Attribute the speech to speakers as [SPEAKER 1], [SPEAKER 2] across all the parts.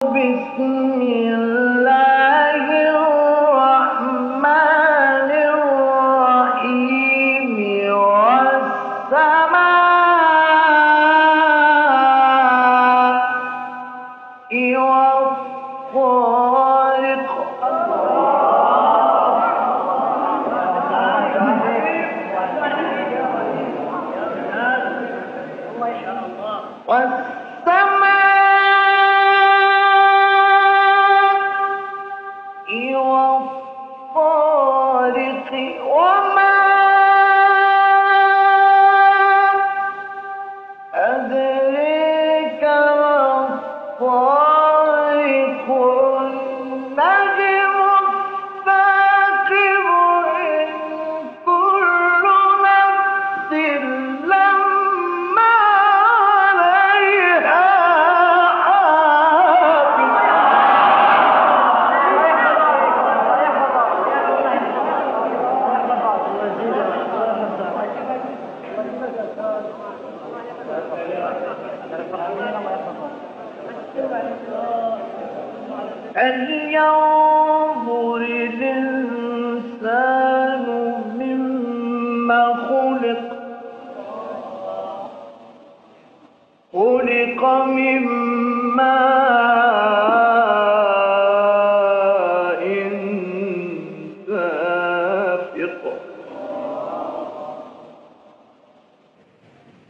[SPEAKER 1] بسم الله الرحمن الرحيم والسماء والطارق والطارق وما أدريك ما الطارق النجم الثاقب إن كل نفس لما عليها فلينظر الإنسان مما خلق من ماء دافق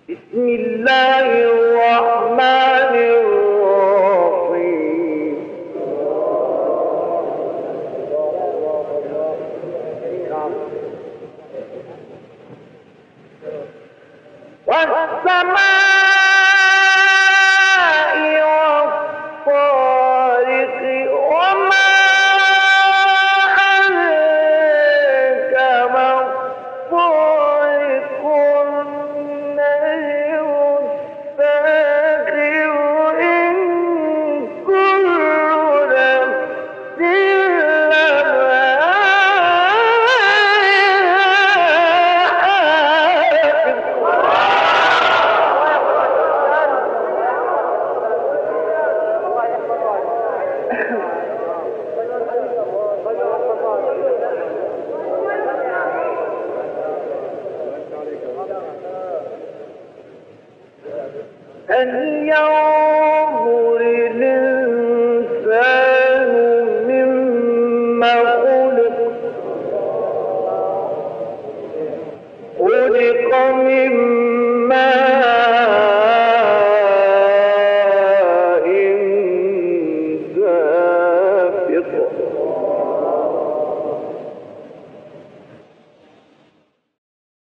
[SPEAKER 1] بسم الله الرحمن الرحيم والسماء والطارق وما أدريك ما الطارق النجم الثاقب إن كل نفس فلينظر الإنسان مما خلق من ماء دافق